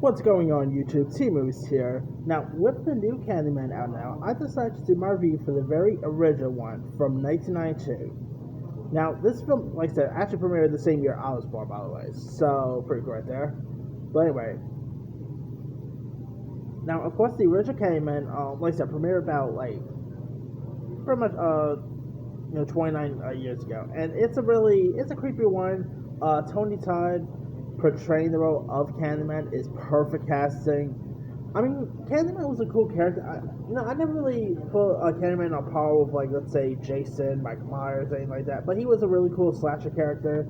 What's going on YouTube? T-Moose here. Now, with the new Candyman out now, I decided to do my review for the very original one from 1992. Now, this film, like I said, actually premiered the same year I was born, by the way, so pretty cool right there. But anyway, now, of course, the original Candyman, like I said, premiered about, pretty much, 29 years ago. And it's a creepy one. Tony Todd portraying the role of Candyman is perfect casting. I mean, Candyman was a cool character. I never really put Candyman on par with, let's say, Jason, Michael Myers, anything like that. But he was a really cool slasher character.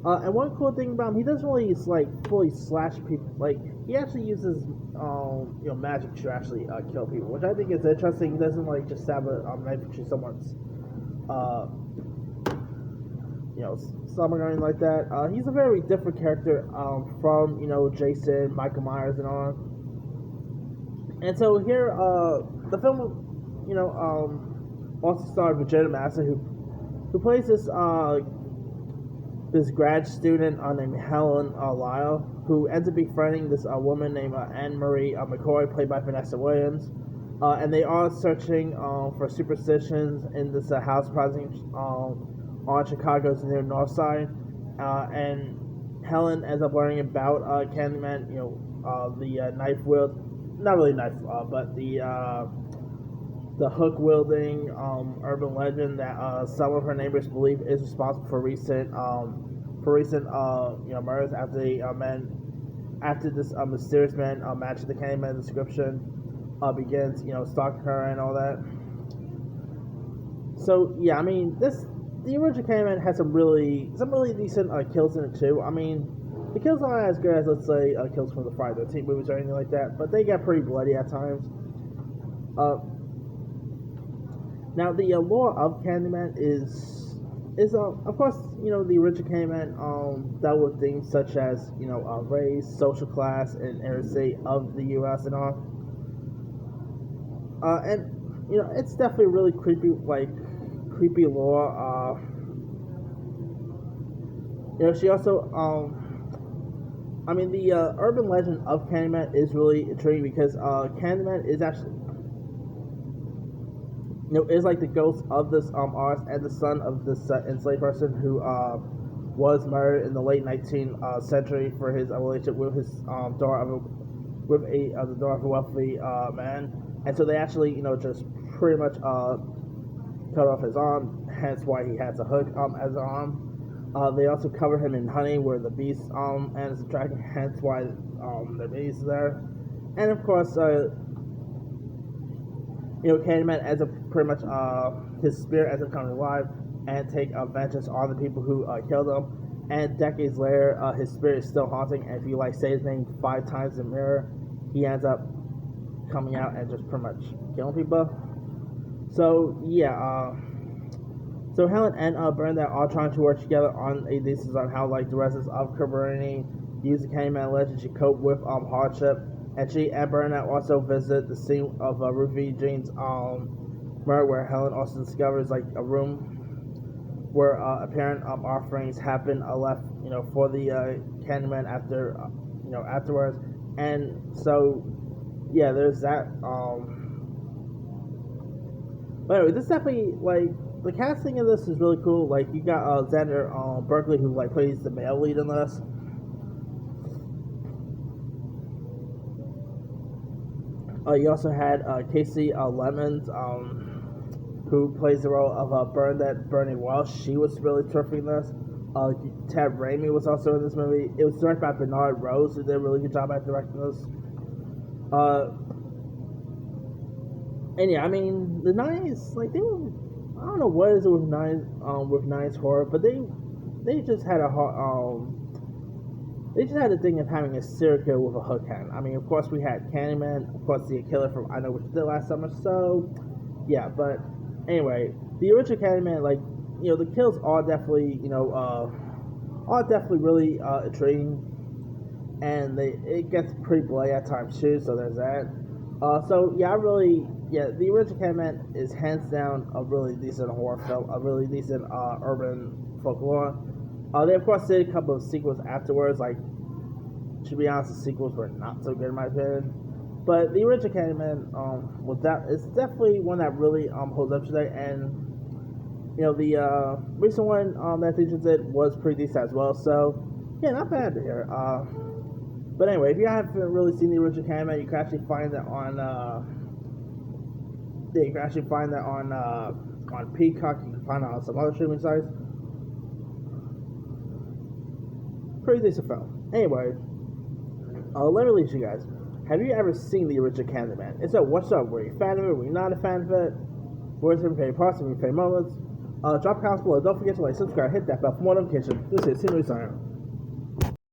And one cool thing about him, he doesn't really, fully slash people. He actually uses, magic to actually kill people, which I think is interesting. He doesn't, just stab a knife into someone's, stomach or anything like that. He's a very different character from, Jason, Michael Myers, and all. And so here, the film, also starred Virginia Madsen, who plays this grad student named Helen Lyle, who ends up befriending this woman named Anne Marie McCoy, played by Vanessa Williams. And they are searching for superstitions in this house project on Chicago's near north side. And Helen ends up learning about Candyman, the knife wield, not really knife, but the hook wielding urban legend that some of her neighbors believe is responsible for recent murders after this mysterious man matching the Candyman description begins stalking her and all that. So yeah, I mean the original Candyman has some really decent kills in it too. I mean, the kills aren't as good as, let's say, kills from the Friday the 13th movies or anything like that, but they get pretty bloody at times. Now, the lore of Candyman is of course, the original Candyman dealt with things such as, race, social class, and area of the U.S. and all. And, it's definitely really creepy lore. She also, the urban legend of Candyman is really intriguing because Candyman is actually, is like the ghost of this artist and the son of this enslaved person who was murdered in the late 19th century for his relationship with his daughter of the daughter of a wealthy man. And so they actually, just pretty much cut off his arm, hence why he has a hook as an arm. They also cover him in honey where the beast ends up tracking, hence why the beast is there. And of course, Candyman ends up pretty much his spirit ends up coming alive and take vengeance on the people who killed him. And decades later, his spirit is still haunting. And if you say his name 5 times in the mirror, he ends up coming out and just pretty much killing people. So yeah, so Helen and Bernadette are trying to work together on a thesis on how the residents of Cabrini use the Candyman legend to cope with hardship. And she and Bernadette also visit the scene of Ruby Jean's murder, where Helen also discovers a room where apparent offerings have been left for the Candyman afterwards. And so yeah, there's that. But anyway, this definitely the casting of this is really cool. You got Xander Berkeley, who plays the male lead in this. You also had Casey Lemons, who plays the role of Bernadette Bernie Welsh. She was really terrific in this. Ted Raimi was also in this movie. It was directed by Bernard Rose, who did a really good job at directing this. And yeah, I mean the 90s, they were, I don't know what is it with 90s horror, but they just had a thing of having a serial killer with a hook hand. I mean, of course we had Candyman, of course the killer from I Know What You Did Last Summer. So yeah, but anyway, the original Candyman, the kills are definitely really intriguing, and it gets pretty bloody at times too. So there's that. So yeah, the original Candyman is hands down a really decent horror film, a really decent urban folklore. They of course did a couple of sequels afterwards, to be honest, the sequels were not so good in my opinion. But the original Candyman it's definitely one that really holds up today. And the recent one that they just did was pretty decent as well. So yeah, not bad here. But anyway, if you haven't really seen the original Candyman, you can actually find it on on Peacock. You can find it on some other streaming sites. Pretty decent film. Anyway, let me leave you guys. Have you ever seen the original Candyman? If so, what's up? Were you a fan of it? Were you not a fan of it? What are your favorite parts and your favorite moments? Drop comments below. Don't forget to like, subscribe, hit that bell for more notifications. This is Henry signing.